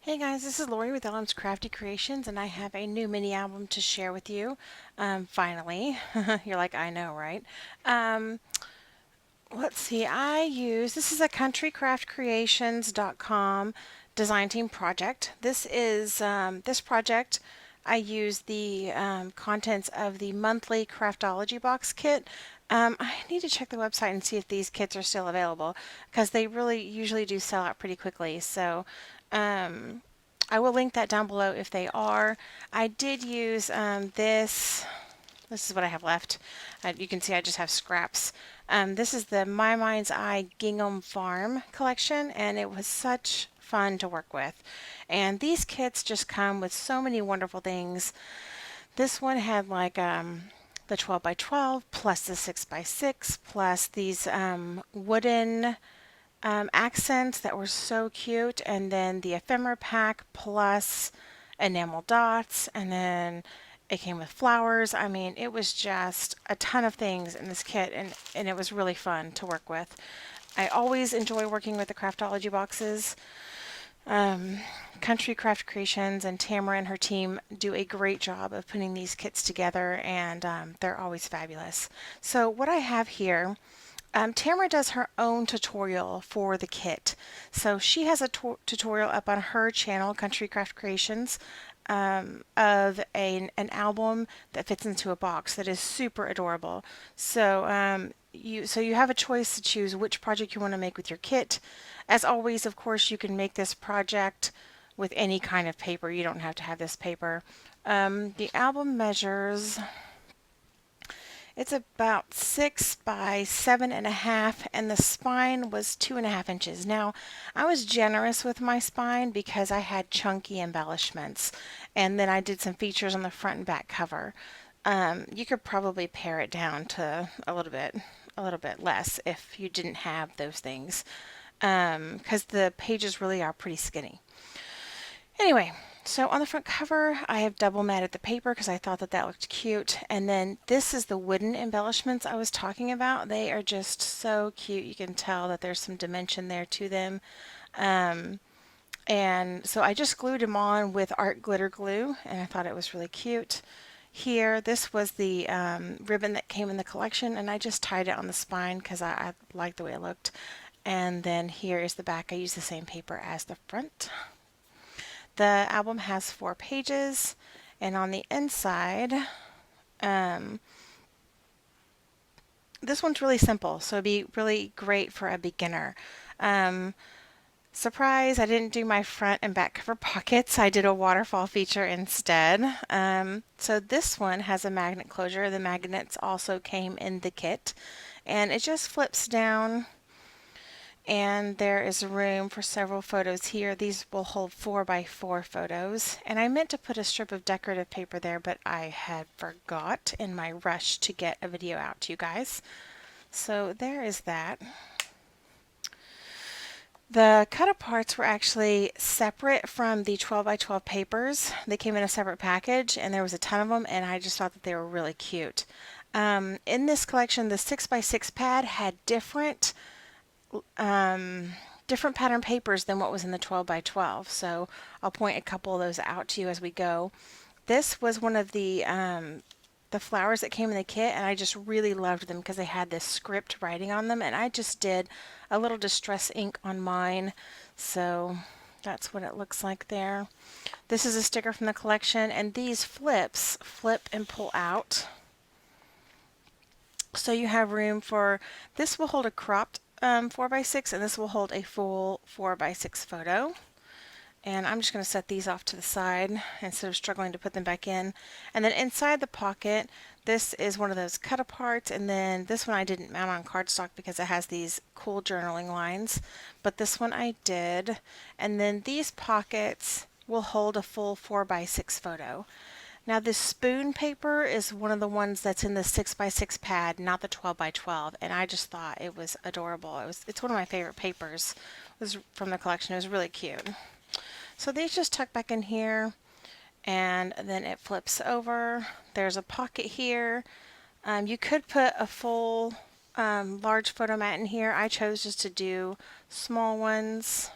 Hey guys, this is Lori with Ellen's Crafty Creations, and I have a new mini album to share with you. Finally, you're like, I know, right? Um, let's see. This is a countrycraftcreations.com design team project. This project. I use the contents of the monthly Craftology box kit. I need to check the website and see if these kits are still available because they really usually do sell out pretty quickly. So. Um, I will link that down below if they are. I did use this. This is what I have left. You can see I just have scraps. This is the My Mind's Eye Gingham Farm collection, and it was such fun to work with. And these kits just come with so many wonderful things. This one had like the 12 by 12 plus the 6 by 6 plus these wooden accents that were so cute, and then the ephemera pack plus enamel dots, and then it came with flowers. I mean, it was just a ton of things in this kit, and it was really fun to work with. I always enjoy working with the Craftology boxes. Country Craft Creations and Tamara and her team do a great job of putting these kits together, and they're always fabulous. So what I have here, Tamara does her own tutorial for the kit. So she has a tutorial up on her channel, Country Craft Creations, of an album that fits into a box that is super adorable. So you have a choice to choose which project you want to make with your kit. As always, of course, you can make this project with any kind of paper. You don't have to have this paper. The album measures, it's about 6 by 7.5, and the spine was 2.5 inches. Now, I was generous with my spine because I had chunky embellishments, and then I did some features on the front and back cover. You could probably pare it down to a little bit less if you didn't have those things, because the pages really are pretty skinny. Anyway, so on the front cover, I have double matted the paper because I thought that looked cute. And then this is the wooden embellishments I was talking about. They are just so cute. You can tell that there's some dimension there to them. And so I just glued them on with art glitter glue, and I thought it was really cute. Here, this was the ribbon that came in the collection, and I just tied it on the spine because I liked the way it looked. And then here is the back. I used the same paper as the front. The album has 4 pages, and on the inside, this one's really simple, so it'd be really great for a beginner. Surprise, I didn't do my front and back cover pockets. I did a waterfall feature instead. So this one has a magnet closure. The magnets also came in the kit, and it just flips down, and there is room for several photos here. These will hold 4 by 4 photos, and I meant to put a strip of decorative paper there, but I had forgot in my rush to get a video out to you guys. So there is that. The cut-aparts were actually separate from the 12 by 12 papers. They came in a separate package, and there was a ton of them, and I just thought that they were really cute. In this collection, the 6 by 6 pad had different pattern papers than what was in the 12 by 12. So I'll point a couple of those out to you as we go. This was one of the flowers that came in the kit, and I just really loved them because they had this script writing on them, and I just did a little distress ink on mine. So that's what it looks like there. This is a sticker from the collection, and these flips flip and pull out. So you have room for, this will hold a cropped 4 by 6, and this will hold a full 4 by 6 photo. And I'm just going to set these off to the side instead of struggling to put them back in. And then inside the pocket, this is one of those cut aparts, and then this one I didn't mount on cardstock because it has these cool journaling lines, but this one I did. And then these pockets will hold a full 4 by 6 photo. Now this spoon paper is one of the ones that's in the 6 by 6 pad, not the 12 by 12, and I just thought it was adorable. It's one of my favorite papers. It was from the collection. It was really cute. So these just tuck back in here, and then it flips over. There's a pocket here. You could put a full large photo mat in here. I chose just to do small ones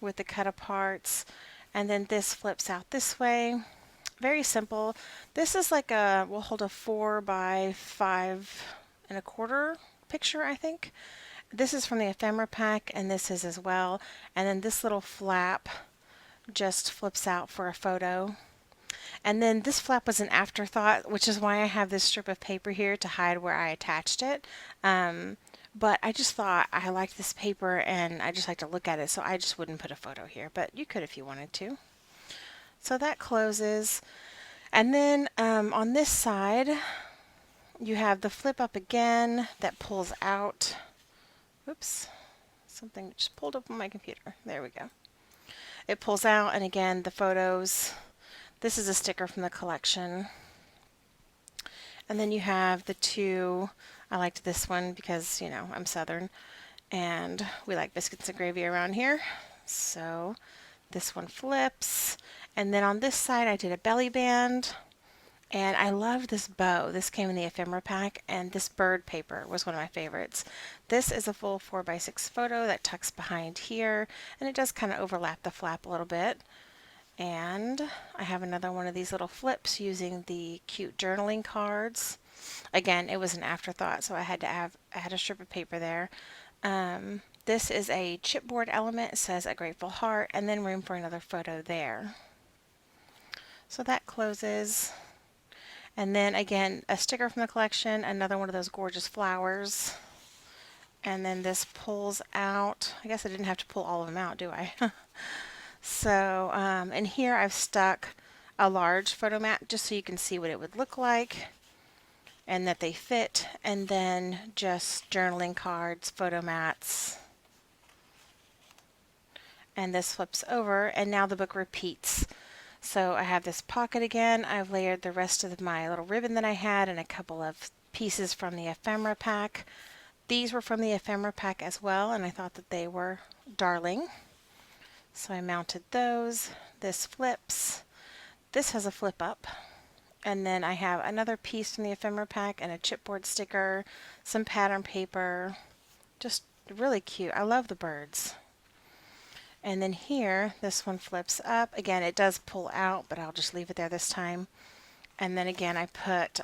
with the cut aparts, and then this flips out this way. Very simple. This is like will hold a 4 by 5 1/4 picture, I think. This is from the ephemera pack, and this is as well. And then this little flap just flips out for a photo. And then this flap was an afterthought, which is why I have this strip of paper here to hide where I attached it. But I just thought I liked this paper and I just like to look at it, so I just wouldn't put a photo here, but you could if you wanted to. So that closes. And then on this side, you have the flip up again that pulls out. Oops, something just pulled up on my computer. There we go. It pulls out, and again, the photos. This is a sticker from the collection. And then you have the two. I liked this one because, you know, I'm Southern and we like biscuits and gravy around here. So this one flips. And then on this side I did a belly band. And I love this bow. This came in the ephemera pack, and this bird paper was one of my favorites. This is a full 4 by 6 photo that tucks behind here, and it does kind of overlap the flap a little bit. And I have another one of these little flips using the cute journaling cards. Again, it was an afterthought, so I had a strip of paper there. This is a chipboard element. It says a grateful heart, and then room for another photo there. So that closes. And then again, a sticker from the collection, another one of those gorgeous flowers. And then this pulls out. I guess I didn't have to pull all of them out, do I? So, and here I've stuck a large photo mat just so you can see what it would look like and that they fit, and then just journaling cards, photo mats. And this flips over, and now the book repeats. So I have this pocket again. I've layered the rest of my little ribbon that I had and a couple of pieces from the ephemera pack. These were from the ephemera pack as well, and I thought that they were darling. So I mounted those. This flips. This has a flip up. And then I have another piece from the ephemera pack and a chipboard sticker, some pattern paper. Just really cute. I love the birds. And then here, this one flips up. Again, it does pull out, but I'll just leave it there this time. And then again, I put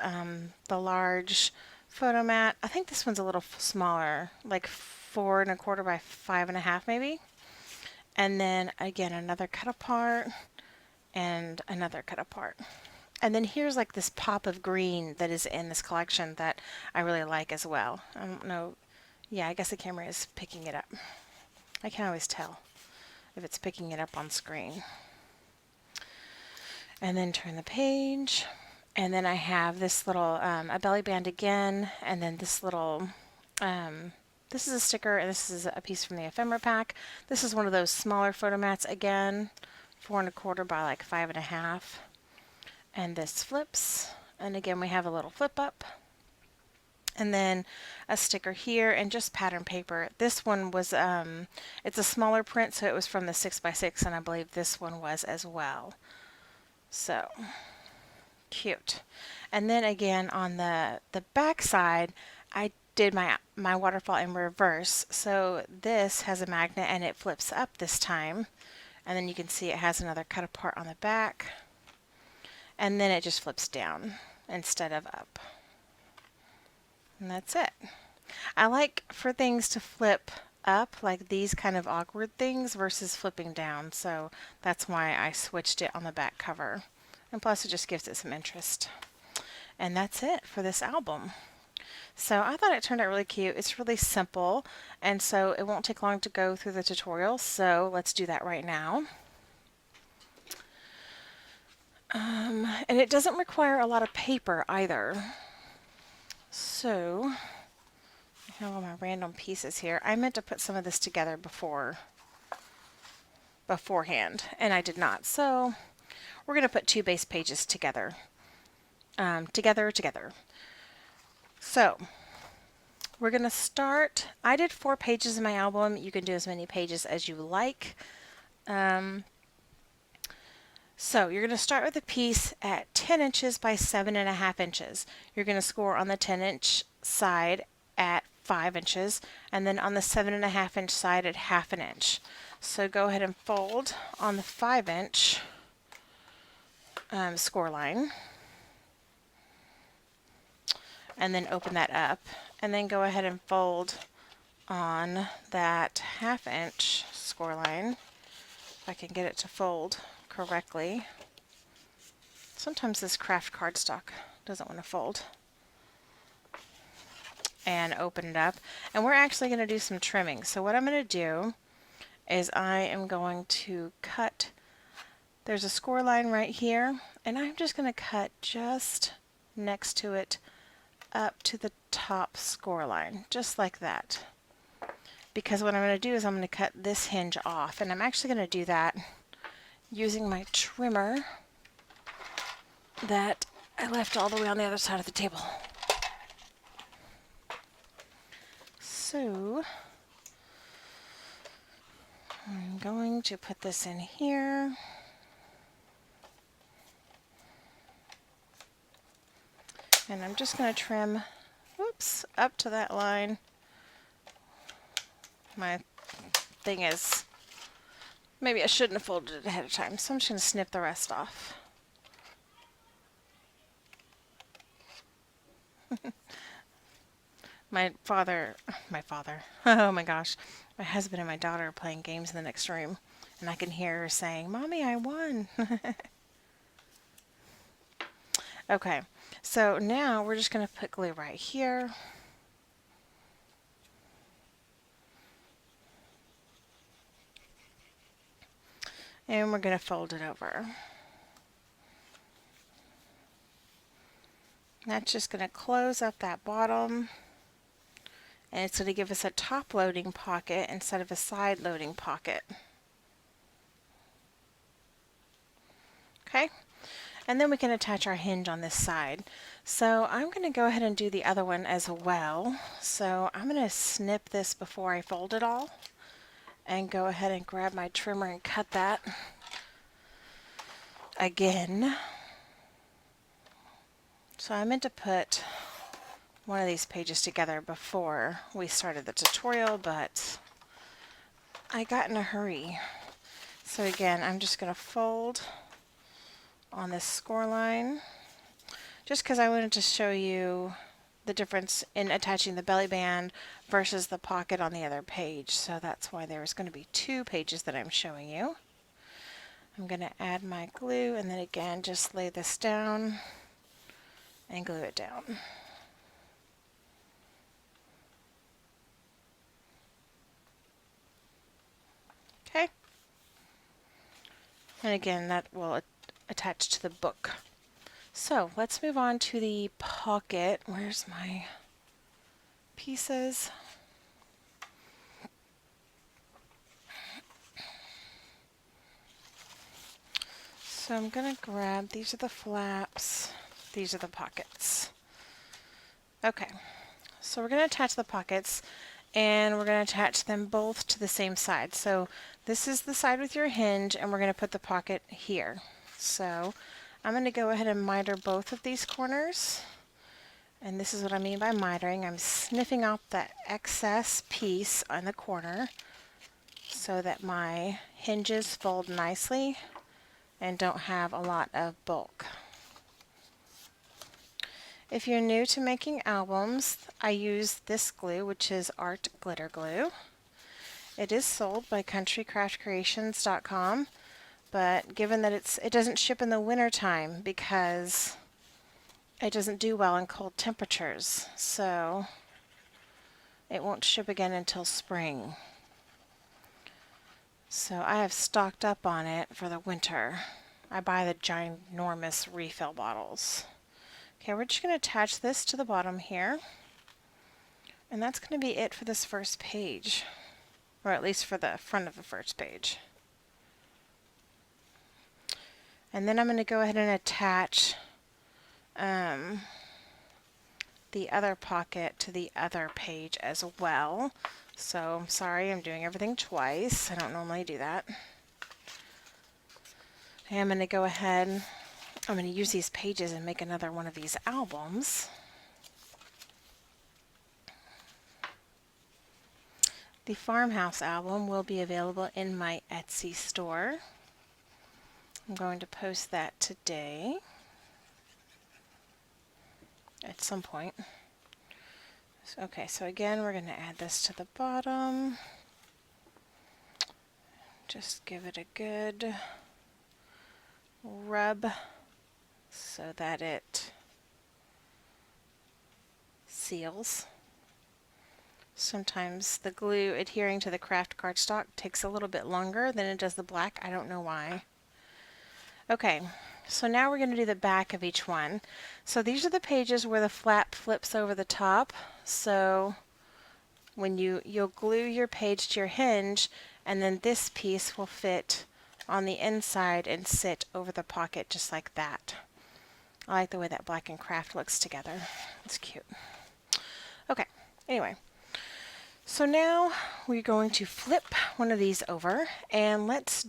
the large photo mat. I think this one's a little smaller, like 4 1/4 by 5 1/2 maybe. And then again, another cut apart and another cut apart. And then here's like this pop of green that is in this collection that I really like as well. I don't know. Yeah, I guess the camera is picking it up. I can't always tell if it's picking it up on screen. And then turn the page. And then I have this little, a belly band again, and then this little, this is a sticker, and this is a piece from the ephemera pack. This is one of those smaller photo mats again, 4 1/4 by like 5 1/2. And this flips, and again we have a little flip up. And then a sticker here and just pattern paper. This one was, it's a smaller print, so it was from the 6 by 6, and I believe this one was as well. So cute. And then again on the back side, I did my waterfall in reverse. So this has a magnet and it flips up this time. And then you can see it has another cut apart on the back. And then it just flips down instead of up. And that's it. I like for things to flip up, like these kind of awkward things, versus flipping down. So that's why I switched it on the back cover. And plus it just gives it some interest. And that's it for this album. So I thought it turned out really cute. It's really simple, and so it won't take long to go through the tutorial. So let's do that right now. And it doesn't require a lot of paper either. So I have all my random pieces here. I meant to put some of this together beforehand, and I did not. So we're going to put 2 base pages together. Together. So we're going to start. I did 4 pages in my album. You can do as many pages as you like. So you're going to start with a piece at 10 inches by 7 1/2 inches. You're going to score on the 10-inch side at 5 inches, and then on the 7.5 inch side at 1/2 inch. So go ahead and fold on the 5 inch score line, and then open that up, and then go ahead and fold on that 1/2 inch score line, if I can get it to fold correctly. Sometimes this craft cardstock doesn't want to fold. And open it up, and we're actually going to do some trimming. So what I'm going to do is I am going to cut, there's a score line right here, and I'm just going to cut just next to it up to the top score line, just like that. Because what I'm going to do is I'm going to cut this hinge off, and I'm actually going to do that using my trimmer that I left all the way on the other side of the table. So I'm going to put this in here. And I'm just going to trim, whoops, up to that line. My thing is, maybe I shouldn't have folded it ahead of time, so I'm just going to snip the rest off. My father, oh my gosh, my husband and my daughter are playing games in the next room, and I can hear her saying, "Mommy, I won." Okay, so now we're just going to put glue right here. And we're going to fold it over. That's just going to close up that bottom, and it's going to give us a top loading pocket instead of a side loading pocket. Okay, and then we can attach our hinge on this side. So I'm going to go ahead and do the other one as well. So I'm going to snip this before I fold it all, and go ahead and grab my trimmer and cut that again. So I meant to put one of these pages together before we started the tutorial, but I got in a hurry. So again, I'm just going to fold on this score line, just because I wanted to show you the difference in attaching the belly band versus the pocket on the other page. So that's why there's going to be 2 pages that I'm showing you. I'm going to add my glue, and then again just lay this down and glue it down. Okay. And again, that will attach to the book. So let's move on to the pocket. Where's my pieces? So I'm going to grab, these are the flaps, these are the pockets. Okay, so we're going to attach the pockets, and we're going to attach them both to the same side. So this is the side with your hinge, and we're going to put the pocket here. So I'm going to go ahead and miter both of these corners, and this is what I mean by mitering. I'm sniffing off that excess piece on the corner so that my hinges fold nicely and don't have a lot of bulk. If you're new to making albums, I use this glue, which is Art Glitter Glue. It is sold by countrycraftcreations.com, but given that it doesn't ship in the winter time because it doesn't do well in cold temperatures, so it won't ship again until spring. So I have stocked up on it for the winter. I buy the ginormous refill bottles. Okay, we're just going to attach this to the bottom here, and that's going to be it for this first page, or at least for the front of the first page. And then I'm going to go ahead and attach the other pocket to the other page as well. So I'm sorry, I'm doing everything twice. I don't normally do that. Okay, I'm going to go ahead, I'm going to use these pages and make another one of these albums. The Farmhouse album will be available in my Etsy store. I'm going to post that today at some point. Okay, so again, we're going to add this to the bottom. Just give it a good rub so that it seals. Sometimes the glue adhering to the craft cardstock takes a little bit longer than it does the black. I don't know why. Okay, so now we're going to do the back of each one. So these are the pages where the flap flips over the top. So when you'll glue your page to your hinge, and then this piece will fit on the inside and sit over the pocket just like that. I like the way that black and craft looks together. It's cute. Okay, anyway. So now we're going to flip one of these over, and let's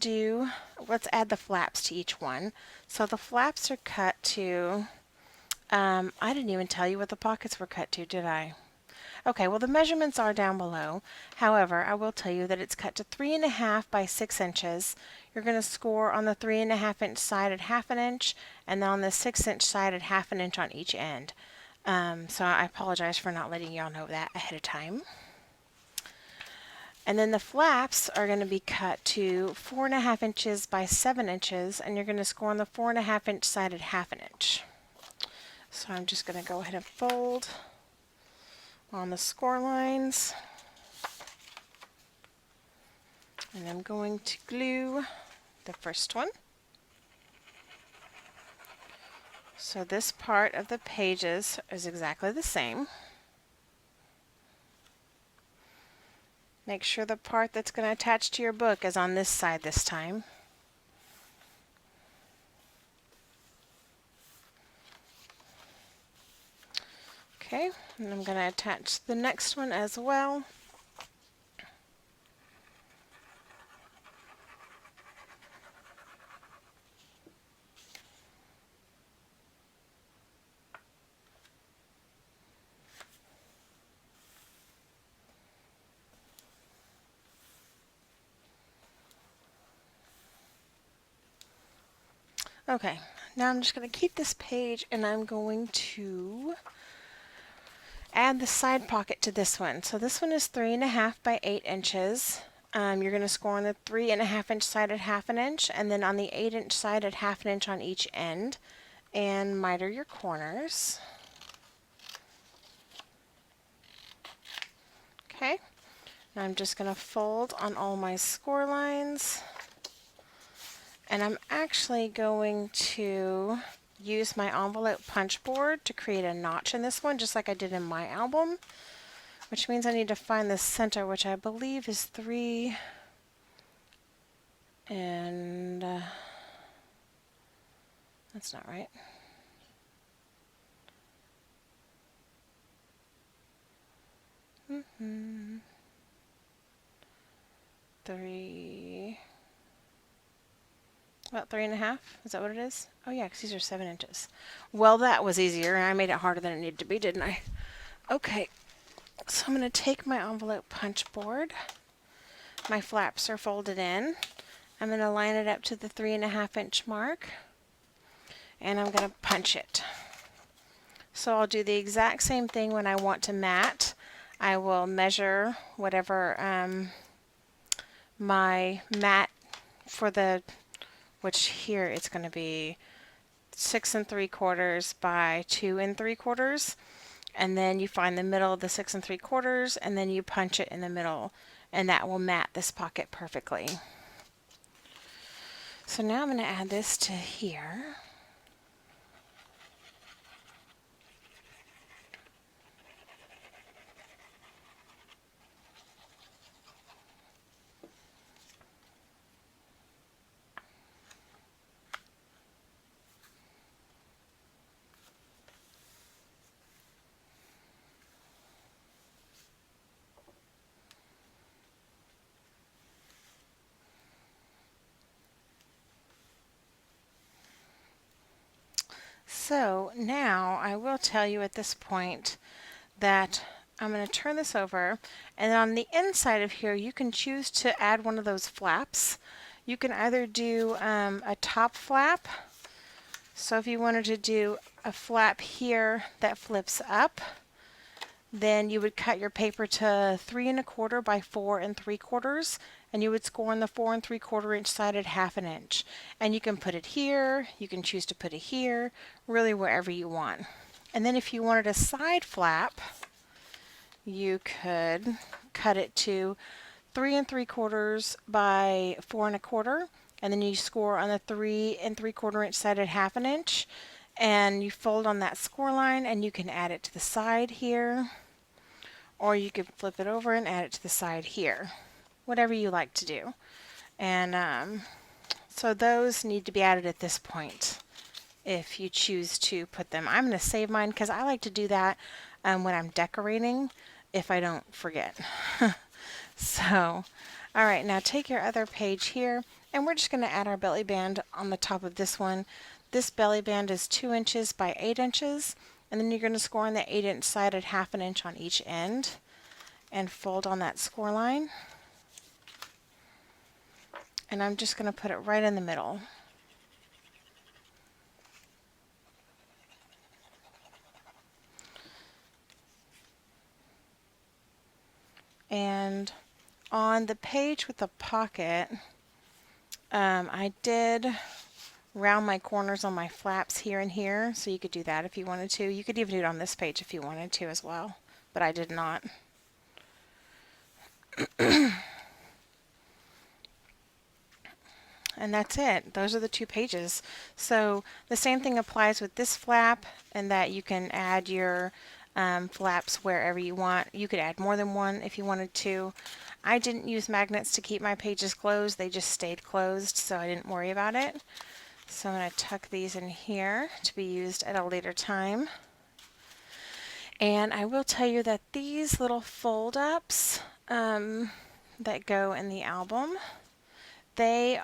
add the flaps to each one. So the flaps are cut to, I didn't even tell you what the pockets were cut to, did I? Okay, well the measurements are down below. However, I will tell you that it's cut to 3.5 by 6 inches. You're going to score on the 3.5 inch side at 1/2 inch, and then on the 6 inch side at 1/2 inch on each end. So I apologize for not letting y'all know that ahead of time. And then the flaps are going to be cut to 4.5 inches by 7 inches, and you're going to score on the 4.5 inch side at 1/2 inch. So I'm just going to go ahead and fold on the score lines, and I'm going to glue the first one. So this part of the pages is exactly the same. Make sure the part that's going to attach to your book is on this side this time. Okay, and I'm going to attach the next one as well. Okay, now I'm just going to keep this page, and I'm going to add the side pocket to this one. So this one is 3.5 by 8 inches. You're going to score on the 3.5 inch side at 1/2 inch, and then on the 8 inch side at 1/2 inch on each end, and miter your corners. Okay, now I'm just going to fold on all my score lines. And I'm actually going to use my envelope punch board to create a notch in this one, just like I did in my album, which means I need to find the center, which I believe is 3 and that's not right. About 3.5. Is that what it is? Oh yeah, because these are 7 inches. Well, that was easier, and I made it harder than it needed to be, didn't I? Okay, so I'm going to take my envelope punch board. My flaps are folded in. I'm going to line it up to the 3.5 inch mark, and I'm going to punch it. So I'll do the exact same thing when I want to mat. I will measure whatever my mat for the, which here it's going to be 6 3/4 by 2 3/4, and then you find the middle of the 6 3/4, and then you punch it in the middle, and that will mat this pocket perfectly. So now I'm going to add this to here. So now I will tell you at this point that I'm going to turn this over, and on the inside of here you can choose to add one of those flaps. You can either do a top flap, so if you wanted to do a flap here that flips up, then you would cut your paper to 3 1/4 by 4 3/4, and you would score on the 4 3/4 inch side at 1/2 inch. And you can put it here, you can choose to put it here, really wherever you want. And then if you wanted a side flap, you could cut it to 3 3/4 by 4 1/4, and then you score on the 3 3/4 inch side at 1/2 inch, and you fold on that score line, and you can add it to the side here, or you could flip it over and add it to the side here, whatever you like to do. And so those need to be added at this point if you choose to put them. I'm going to save mine because I like to do that when I'm decorating if I don't forget. So, all right, now take your other page here, and we're just going to add our belly band on the top of this one. This belly band is 2 inches by 8 inches, and then you're going to score on the 8 inch side at 1/2 inch on each end, and fold on that score line. And I'm just going to put it right in the middle. And on the page with the pocket, I did round my corners on my flaps here and here, so you could do that if you wanted to. You could even do it on this page if you wanted to as well, but I did not. And that's it. Those are the 2 pages. So the same thing applies with this flap, and that you can add your flaps wherever you want. You could add more than one if you wanted to. I didn't use magnets to keep my pages closed. They just stayed closed, so I didn't worry about it. So I'm going to tuck these in here to be used at a later time. And I will tell you that these little fold-ups that go in the album, they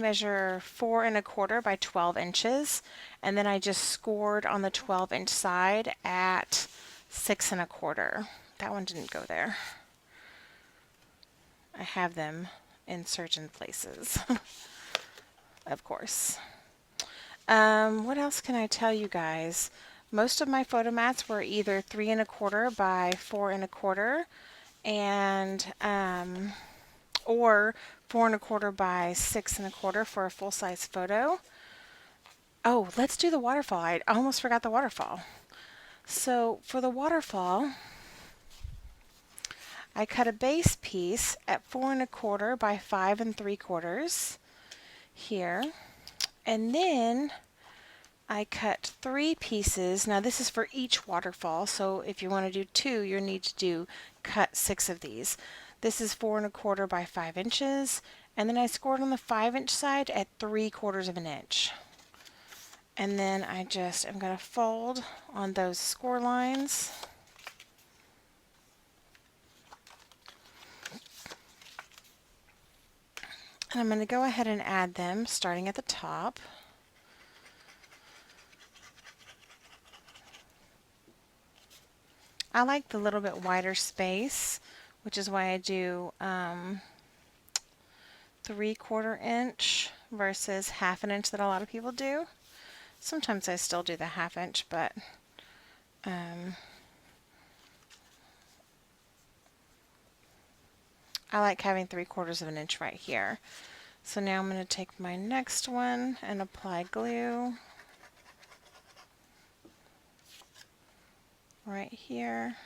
measure 4 1/4 by 12 inches, and then I just scored on the 12 inch side at 6 1/4. That one didn't go there. I have them in certain places, of course. What else can I tell you guys? Most of my photo mats were either 3 1/4 by 4 1/4, and or 4 1/4 by 6 1/4 for a full-size photo. Oh, let's do the waterfall. I almost forgot the waterfall. So for the waterfall, I cut a base piece at 4 1/4 by 5 3/4 here, and then I cut 3 pieces. Now this is for each waterfall, so if you want to do 2, you need to cut 6 of these. This is 4 1/4 by 5 inches, and then I scored on the 5 inch side at 3/4 of an inch. And then I'm going to fold on those score lines. And I'm going to go ahead and add them starting at the top. I like the little bit wider space, which is why I do 3/4 inch versus 1/2 inch that a lot of people do. Sometimes I still do the 1/2 inch, but I like having 3/4 of an inch right here. So now I'm going to take my next one and apply glue right here.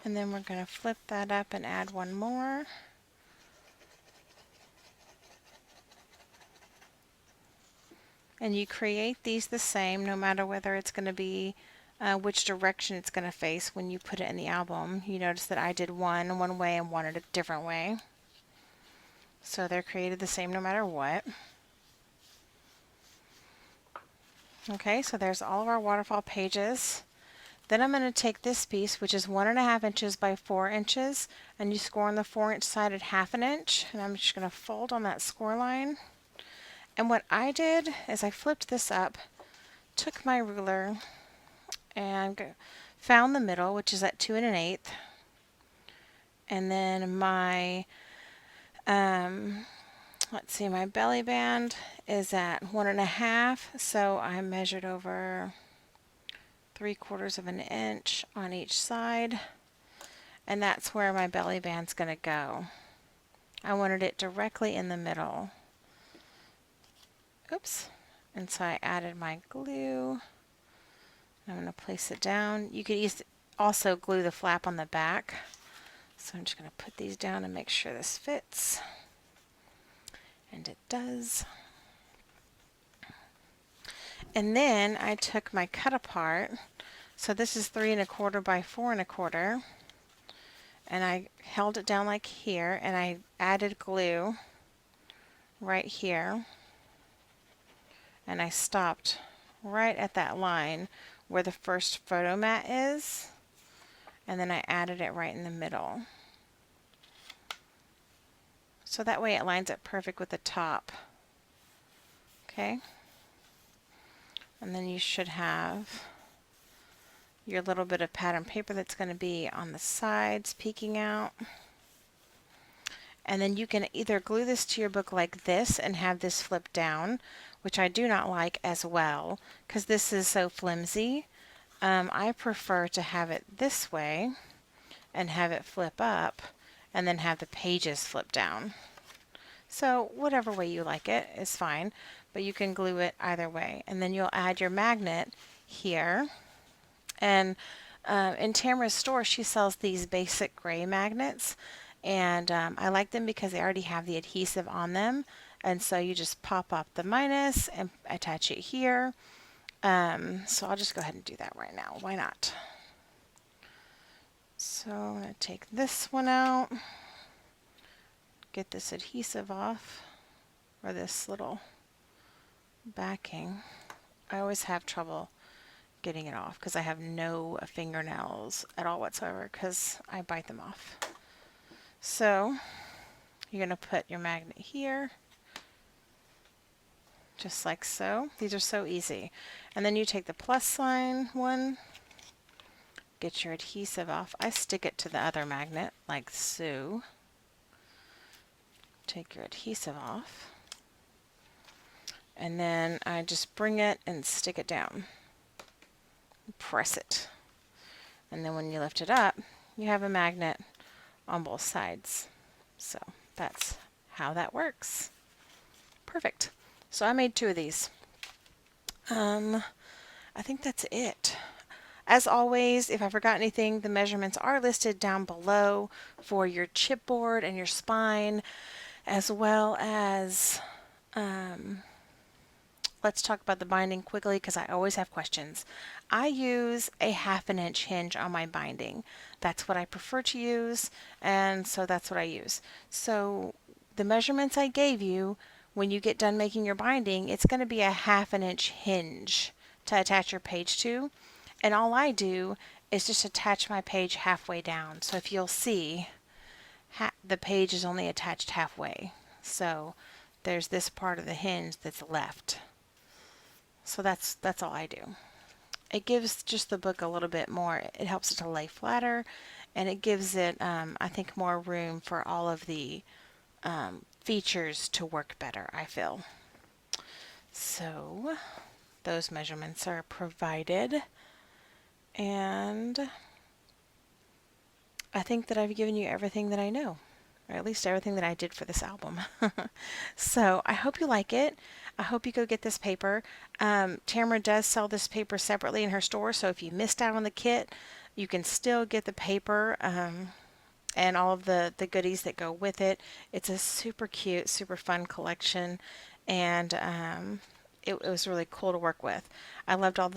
And then we're going to flip that up and add one more. And you create these the same no matter whether it's going to be which direction it's going to face when you put it in the album. You notice that I did one way and one a different way. So they're created the same no matter what. Okay, so there's all of our waterfall pages. Then I'm going to take this piece, which is 1.5 inches by 4 inches, and you score on the 4-inch side at 1/2 inch, and I'm just going to fold on that score line. And what I did is I flipped this up, took my ruler, and found the middle, which is at 2 1/8, and then my let's see, my belly band is at 1.5, so I measured over 3/4 of an inch on each side, and that's where my belly band's going to go. I wanted it directly in the middle. Oops. And so I added my glue. I'm going to place it down. You could also glue the flap on the back. So I'm just going to put these down and make sure this fits. And it does. And then I took my cut apart. So this is 3 1/4 by 4 1/4. And I held it down like here, and I added glue right here. And I stopped right at that line where the first photo mat is. And then I added it right in the middle. So that way it lines up perfect with the top. Okay? And then you should have your little bit of pattern paper that's going to be on the sides peeking out. And then you can either glue this to your book like this and have this flip down, which I do not like as well because this is so flimsy. I prefer to have it this way and have it flip up and then have the pages flip down. So whatever way you like it is fine, but you can glue it either way. And then you'll add your magnet here. And in Tamara's store, she sells these basic gray magnets, and I like them because they already have the adhesive on them. And so you just pop up the minus and attach it here. So I'll just go ahead and do that right now. Why not? So I'm going to take this one out, get this adhesive off, or this little backing. I always have trouble getting it off because I have no fingernails at all whatsoever because I bite them off. So you're going to put your magnet here, just like so. These are so easy. And then you take the plus sign one, get your adhesive off. I stick it to the other magnet like so. Take your adhesive off, and then I just bring it and stick it down. Press it. And then when you lift it up, you have a magnet on both sides. So that's how that works. Perfect. So I made 2 of these. I think that's it. As always, if I forgot anything, the measurements are listed down below for your chipboard and your spine, as well as let's talk about the binding quickly because I always have questions. I use a 1/2 inch hinge on my binding. That's what I prefer to use, and so that's what I use. So the measurements I gave you, when you get done making your binding, it's going to be a 1/2 inch hinge to attach your page to. And all I do is just attach my page halfway down. So if you'll see, the page is only attached halfway. So there's this part of the hinge that's left. So that's all I do. It gives just the book a little bit more, it helps it to lay flatter, and it gives it, I think, more room for all of the features to work better, I feel. So those measurements are provided, and I think that I've given you everything that I know, or at least everything that I did for this album. So I hope you like it. I hope you go get this paper. Tamara does sell this paper separately in her store, so if you missed out on the kit, you can still get the paper and all of the goodies that go with it. It's a super cute, super fun collection, and it was really cool to work with. I loved all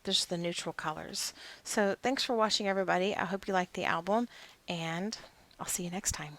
just the neutral colors. So thanks for watching, everybody. I hope you liked the album, and I'll see you next time.